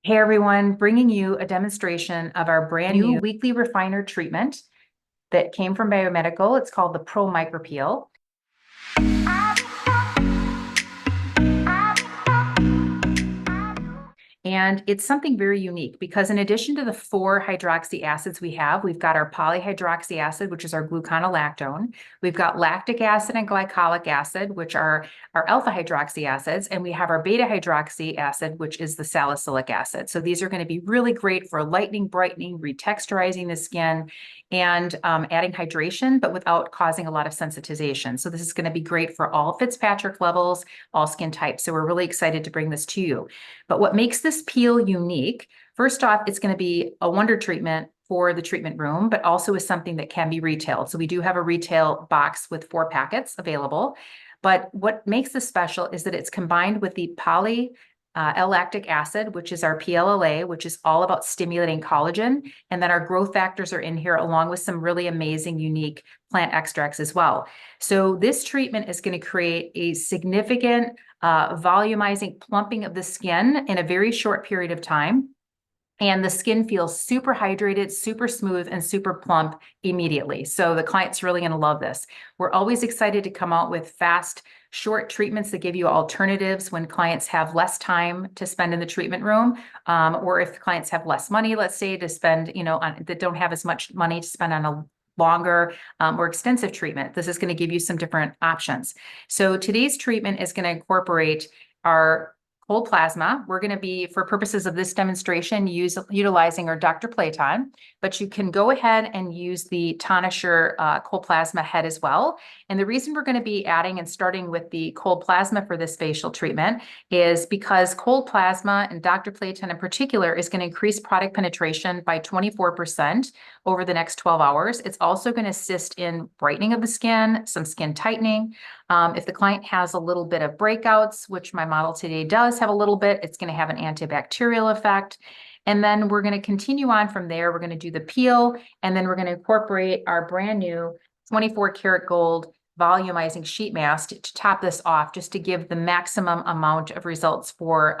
Hey everyone, bringing you a demonstration of our brand new weekly refiner treatment that came from Biomedical. It's called the Pro Micro Peel. And it's something very unique because in addition to the 4 hydroxy acids we've got our polyhydroxy acid, which is our gluconolactone. We've got lactic acid and glycolic acid, which are our alpha hydroxy acids. And we have our beta hydroxy acid, which is the salicylic acid. So these are going to be really great for lightening, brightening, retexturizing the skin, and adding hydration, but without causing a lot of sensitization. So this is going to be great for all Fitzpatrick levels, all skin types. So we're really excited to bring this to you. But what makes this peel unique, first off, it's going to be a wonder treatment for the treatment room, but also is something that can be retailed. So we do have a retail box with 4 packets available. But what makes this special is that it's combined with the poly-l-lactic acid, which is our PLLA, which is all about stimulating collagen. And then our growth factors are in here, along with some really amazing, unique plant extracts as well. So this treatment is going to create a significant volumizing plumping of the skin in a very short period of time. And the skin feels super hydrated, super smooth, and super plump immediately. So the client's really going to love this. We're always excited to come out with fast, short treatments that give you alternatives when clients have less time to spend in the treatment room, or if clients have less money, let's say, to spend, that don't have as much money to spend on a longer, more extensive treatment. This is going to give you some different options. So today's treatment is going to incorporate our cold plasma. We're going to be, for purposes of this demonstration, utilizing our Dr. Platon, but you can go ahead and use the Tonisher cold plasma head as well. And the reason we're going to be adding and starting with the cold plasma for this facial treatment is because cold plasma, and Dr. Platon in particular, is going to increase product penetration by 24% over the next 12 hours. It's also going to assist in brightening of the skin, some skin tightening. If the client has a little bit of breakouts, which my model today does have a little bit, it's going to have an antibacterial effect. And then we're going to continue on from there. We're going to do the peel, and then we're going to incorporate our brand new 24 karat gold volumizing sheet mask to top this off, just to give the maximum amount of results for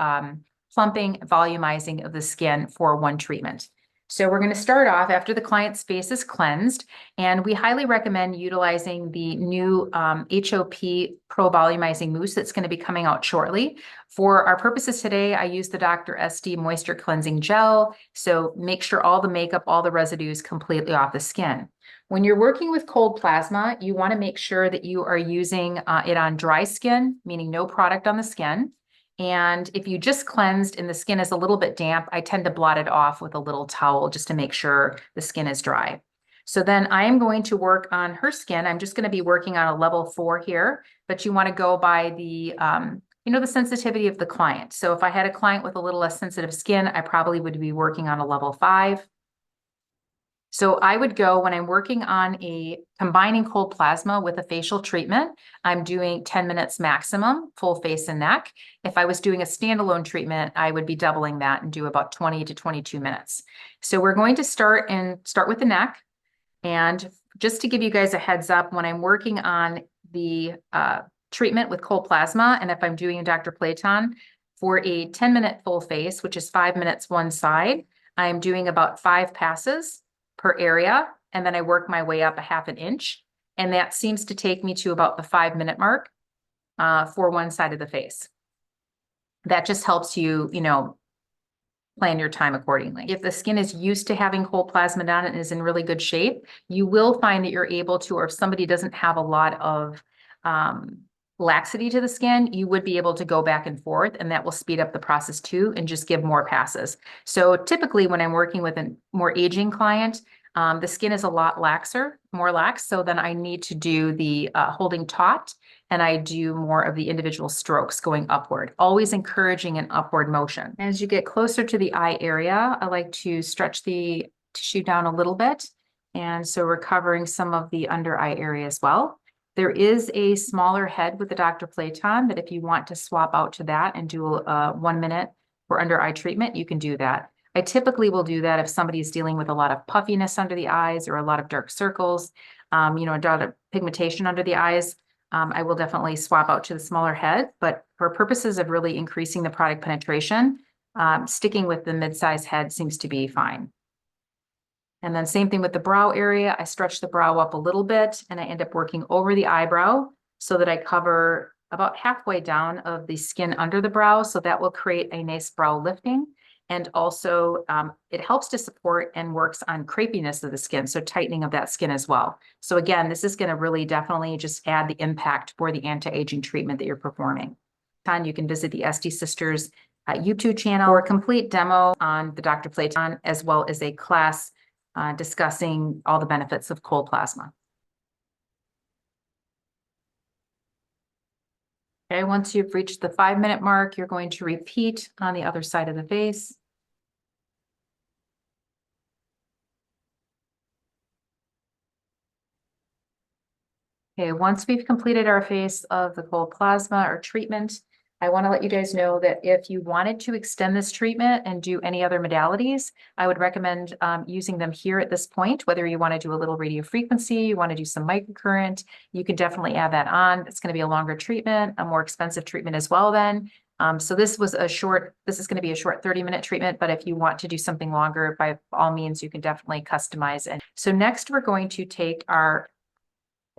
plumping, volumizing of the skin for one treatment. So we're going to start off after the client's face is cleansed, and we highly recommend utilizing the new HOP Pro Volumizing Mousse that's going to be coming out shortly. For our purposes today, I use the Dr. SD Moisture Cleansing Gel, so make sure all the makeup, all the residues completely off the skin. When you're working with cold plasma, you want to make sure that you are using it on dry skin, meaning no product on the skin. And if you just cleansed and the skin is a little bit damp, I tend to blot it off with a little towel just to make sure the skin is dry. So then I am going to work on her skin. I'm just going to be working on a level 4 here, but you want to go by the, the sensitivity of the client. So if I had a client with a little less sensitive skin, I probably would be working on a level 5. So I would go, when I'm working on combining cold plasma with a facial treatment, I'm doing 10 minutes maximum, full face and neck. If I was doing a standalone treatment, I would be doubling that and do about 20 to 22 minutes. So we're going to start with the neck. And just to give you guys a heads up, when I'm working on the treatment with cold plasma, and if I'm doing a Dr. Platon for a 10-minute full face, which is 5 minutes one side, I'm doing about 5 passes per area, and then I work my way up a ½ inch. And that seems to take me to about the 5-minute mark for one side of the face. That just helps you, plan your time accordingly. If the skin is used to having cold plasma down and is in really good shape, you will find that you're able to, or if somebody doesn't have a lot of laxity to the skin, you would be able to go back and forth, and that will speed up the process too and just give more passes. So typically when I'm working with a more aging client, the skin is a lot more lax. So then I need to do the holding taut, and I do more of the individual strokes going upward, always encouraging an upward motion. As you get closer to the eye area, I like to stretch the tissue down a little bit. And so we're covering some of the under eye area as well. There is a smaller head with the Dr. Platon that if you want to swap out to that and do a 1 minute for under eye treatment, you can do that. I typically will do that if somebody is dealing with a lot of puffiness under the eyes or a lot of dark circles, a lot of pigmentation under the eyes. I will definitely swap out to the smaller head, but for purposes of really increasing the product penetration, Sticking with the mid-size head seems to be fine. And then same thing with the brow area. I stretch the brow up a little bit and I end up working over the eyebrow so that I cover about halfway down of the skin under the brow. So that will create a nice brow lifting. And also it helps to support and works on crepiness of the skin. So tightening of that skin as well. So again, this is going to really definitely just add the impact for the anti-aging treatment that you're performing. You can visit the ESTISISTERS YouTube channel for a complete demo on the Dr. Playton, as well as a class discussing all the benefits of cold plasma. Okay, once you've reached the 5-minute mark, you're going to repeat on the other side of the face. Okay, once we've completed our face of the cold plasma or treatment, I want to let you guys know that if you wanted to extend this treatment and do any other modalities, I would recommend using them here at this point, whether you want to do a little radio frequency, you want to do some microcurrent, you can definitely add that on. It's going to be a longer treatment, a more expensive treatment as well then. So this is going to be a short 30-minute treatment, but if you want to do something longer, by all means, you can definitely customize it. So next we're going to take our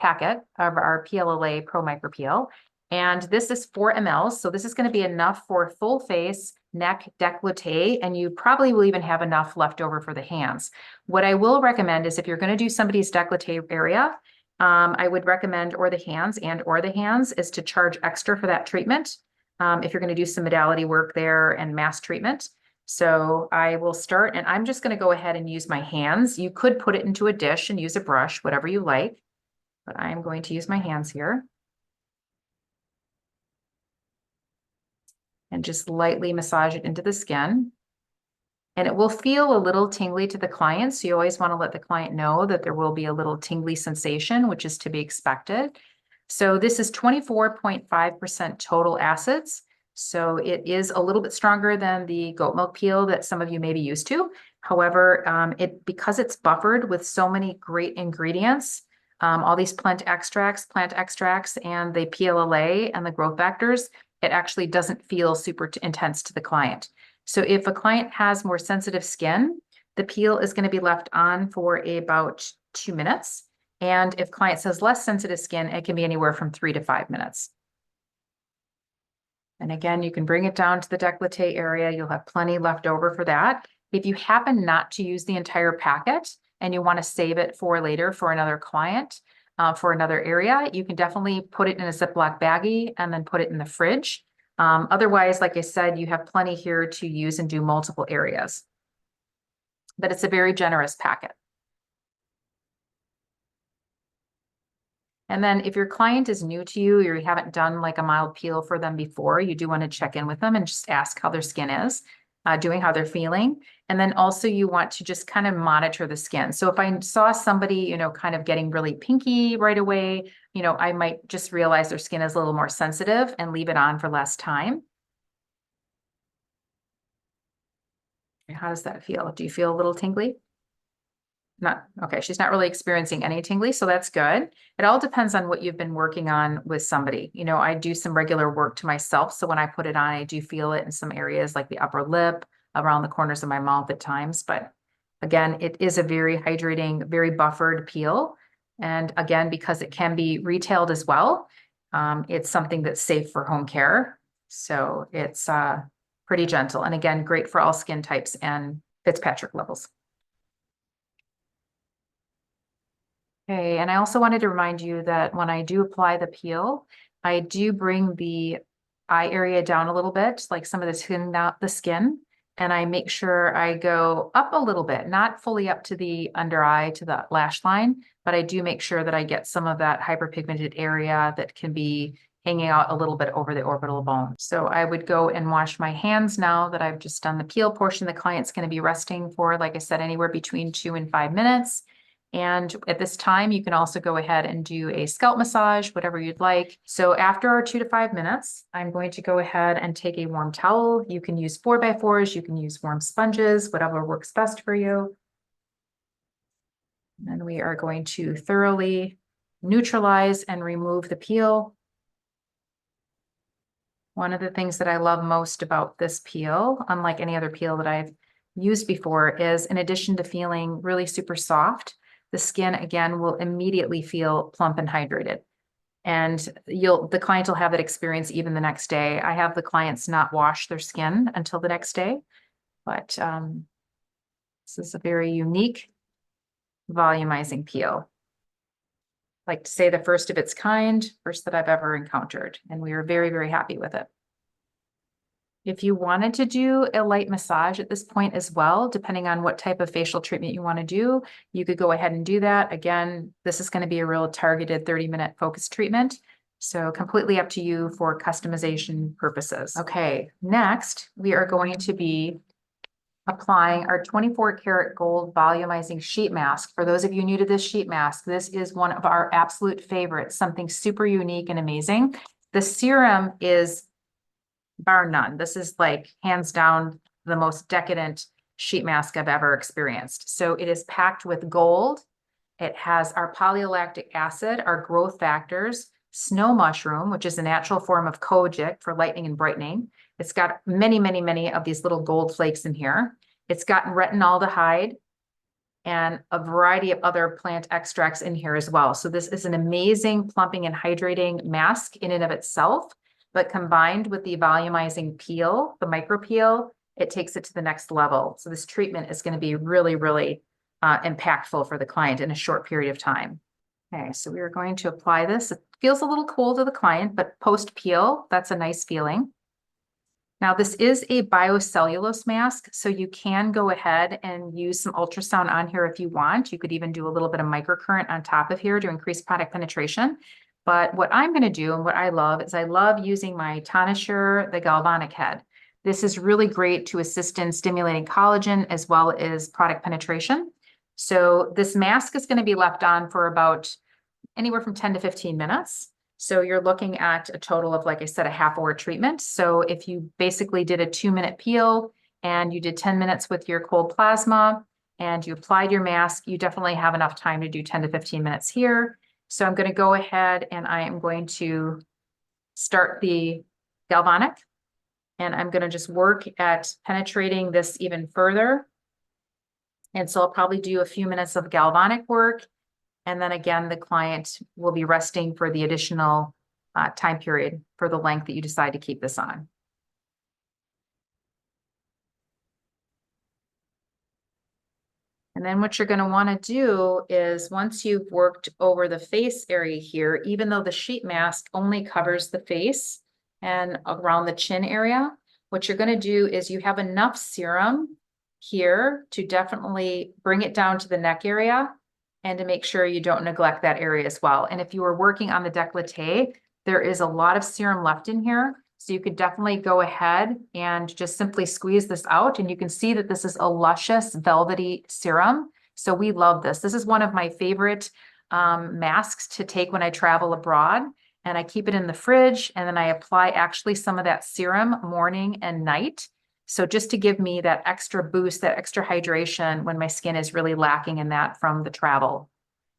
packet of our PLLA Pro Micro Peel. And this is 4 ml. So this is going to be enough for full face, neck, décolleté, and you probably will even have enough left over for the hands. What I will recommend is if you're going to do somebody's décolleté area, I would recommend, or the hands, is to charge extra for that treatment. If you're going to do some modality work there and mass treatment. So I will start, and I'm just going to go ahead and use my hands. You could put it into a dish and use a brush, whatever you like, but I am going to use my hands here. And just lightly massage it into the skin. And it will feel a little tingly to the client. So you always want to let the client know that there will be a little tingly sensation, which is to be expected. So this is 24.5% total acids. So it is a little bit stronger than the goat milk peel that some of you may be used to. However, because it's buffered with so many great ingredients, all these plant extracts, and the PLLA and the growth factors, it actually doesn't feel super intense to the client. So if a client has more sensitive skin, the peel is going to be left on for about 2 minutes. And if client has less sensitive skin, it can be anywhere from 3 to 5 minutes. And again, you can bring it down to the décolleté area. You'll have plenty left over for that. If you happen not to use the entire packet and you want to save it for later for another client, for another area, you can definitely put it in a Ziploc baggie and then put it in the fridge. Otherwise, like I said, you have plenty here to use and do multiple areas. But it's a very generous packet. And then if your client is new to you or you haven't done like a mild peel for them before, you do want to check in with them and just ask how their skin is. Doing how they're feeling. And then also you want to just kind of monitor the skin. So if I saw somebody, kind of getting really pinky right away, I might just realize their skin is a little more sensitive and leave it on for less time. How does that feel? Do you feel a little tingly? Not okay. She's not really experiencing any tingly, so that's good. It all depends on what you've been working on with somebody. I do some regular work to myself. So when I put it on, I do feel it in some areas like the upper lip, around the corners of my mouth at times. But again, it is a very hydrating, very buffered peel. And again, because it can be retailed as well, it's something that's safe for home care. So it's pretty gentle. And again, great for all skin types and Fitzpatrick levels. Okay, and I also wanted to remind you that when I do apply the peel, I do bring the eye area down a little bit, like some of the skin, and I make sure I go up a little bit, not fully up to the under eye, to the lash line, but I do make sure that I get some of that hyperpigmented area that can be hanging out a little bit over the orbital bone. So I would go and wash my hands now that I've just done the peel portion. The client's going to be resting for, like I said, anywhere between 2 and 5 minutes. And at this time, you can also go ahead and do a scalp massage, whatever you'd like. So after our 2 to 5 minutes, I'm going to go ahead and take a warm towel. You can use 4x4s, you can use warm sponges, whatever works best for you. And then we are going to thoroughly neutralize and remove the peel. One of the things that I love most about this peel, unlike any other peel that I've used before, is in addition to feeling really super soft, the skin again will immediately feel plump and hydrated. And the client will have that experience even the next day. I have the clients not wash their skin until the next day, but this is a very unique volumizing peel. I like to say the first of its kind, first that I've ever encountered, and we are very, very happy with it. If you wanted to do a light massage at this point as well, depending on what type of facial treatment you want to do, you could go ahead and do that. Again, this is going to be a real targeted 30-minute focused treatment. So completely up to you for customization purposes. Okay, next we are going to be applying our 24-karat gold volumizing sheet mask. For those of you new to this sheet mask, this is one of our absolute favorites, something super unique and amazing. The serum is bar none. This is like hands down the most decadent sheet mask I've ever experienced. So it is packed with gold. It has our poly-l-lactic acid, our growth factors, snow mushroom, which is a natural form of kojic for lightening and brightening. It's got many, many, many of these little gold flakes in here. It's got retinaldehyde and a variety of other plant extracts in here as well. So this is an amazing plumping and hydrating mask in and of itself, but combined with the volumizing peel, the micro peel, it takes it to the next level. So this treatment is going to be really, really impactful for the client in a short period of time. Okay, so we are going to apply this. It feels a little cold to the client, but post-peel, that's a nice feeling. Now, this is a biocellulose mask, so you can go ahead and use some ultrasound on here if you want. You could even do a little bit of microcurrent on top of here to increase product penetration. But what I'm going to do and what I love is I love using my tonisher, the galvanic head. This is really great to assist in stimulating collagen as well as product penetration. So this mask is going to be left on for about anywhere from 10 to 15 minutes. So you're looking at a total of, like I said, a half-hour treatment. So if you basically did a 2-minute peel and you did 10 minutes with your cold plasma and you applied your mask, you definitely have enough time to do 10 to 15 minutes here. So I'm going to go ahead and I am going to start the galvanic, and I'm going to just work at penetrating this even further. And so I'll probably do a few minutes of galvanic work. And then again, the client will be resting for the additional time period for the length that you decide to keep this on. And then what you're going to want to do is once you've worked over the face area here, even though the sheet mask only covers the face and around the chin area, what you're going to do is you have enough serum here to definitely bring it down to the neck area and to make sure you don't neglect that area as well. And if you are working on the décolleté, there is a lot of serum left in here. So you could definitely go ahead and just simply squeeze this out. And you can see that this is a luscious, velvety serum. So we love this. This is one of my favorite masks to take when I travel abroad. And I keep it in the fridge. And then I apply actually some of that serum morning and night. So just to give me that extra boost, that extra hydration when my skin is really lacking in that from the travel.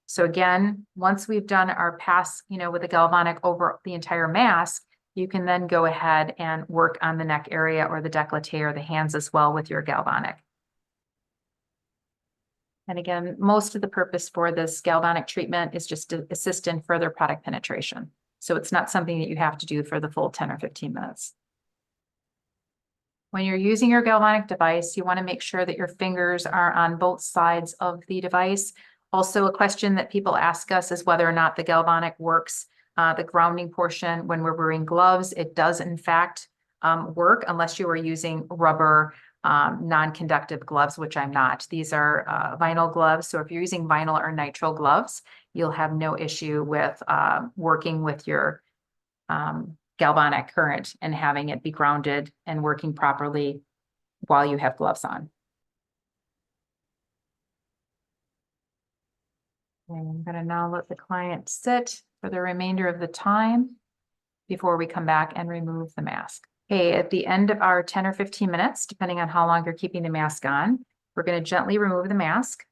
So again, once we've done our pass, with the galvanic over the entire mask, you can then go ahead and work on the neck area or the décolleté or the hands as well with your galvanic. And again, most of the purpose for this galvanic treatment is just to assist in further product penetration. So it's not something that you have to do for the full 10 or 15 minutes. When you're using your galvanic device, you want to make sure that your fingers are on both sides of the device. Also, a question that people ask us is whether or not the galvanic works, the grounding portion when we're wearing gloves. It does, in fact, work unless you are using rubber non-conductive gloves, which I'm not. These are vinyl gloves. So if you're using vinyl or nitrile gloves, you'll have no issue with working with your galvanic current and having it be grounded and working properly while you have gloves on. And I'm going to now let the client sit for the remainder of the time before we come back and remove the mask. Okay, at the end of our 10 or 15 minutes, depending on how long you're keeping the mask on, we're going to gently remove the mask.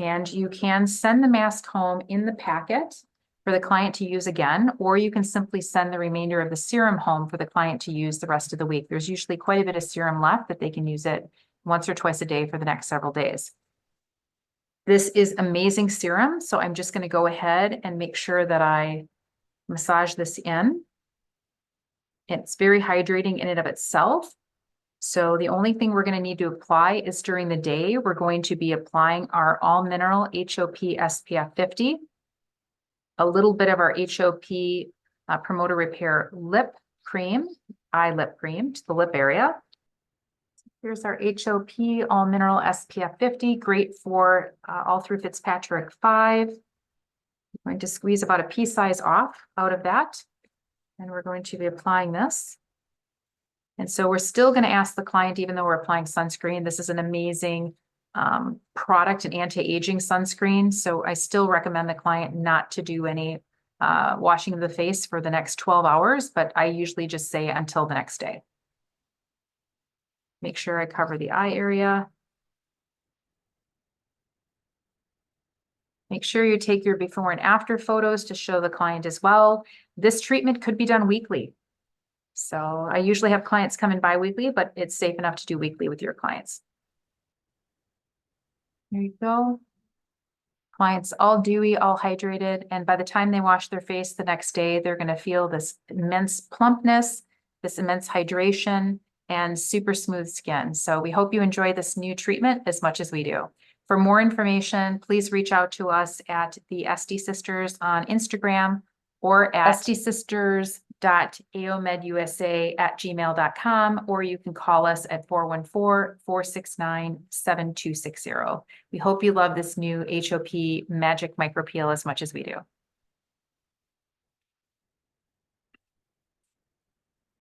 And you can send the mask home in the packet. for the client to use again, or you can simply send the remainder of the serum home for the client to use the rest of the week. There's usually quite a bit of serum left that they can use it once or twice a day for the next several days. This is amazing serum, so I'm just going to go ahead and make sure that I massage this in. It's very hydrating in and of itself. So the only thing we're going to need to apply is during the day, we're going to be applying our all mineral HOP SPF 50, a little bit of our HOP Promoter Repair lip cream, eye lip cream to the lip area. Here's our HOP all mineral SPF 50, great for all through Fitzpatrick 5. I'm going to squeeze about a pea size off out of that. And we're going to be applying this. And so we're still going to ask the client, even though we're applying sunscreen, this is an amazing product, an anti-aging sunscreen. So I still recommend the client not to do any washing of the face for the next 12 hours, but I usually just say until the next day. Make sure I cover the eye area. Make sure you take your before and after photos to show the client as well. This treatment could be done weekly. So I usually have clients come in bi-weekly, but it's safe enough to do weekly with your clients. There you go. Clients all dewy, all hydrated, and by the time they wash their face the next day, they're going to feel this immense plumpness, this immense hydration, and super smooth skin. So we hope you enjoy this new treatment as much as we do. For more information, please reach out to us at the ESTISISTERS on Instagram or at estisisters.aomedusa@gmail.com, or you can call us at 414-469-7260. We hope you love this new HOP Magic Micro Peel as much as we do.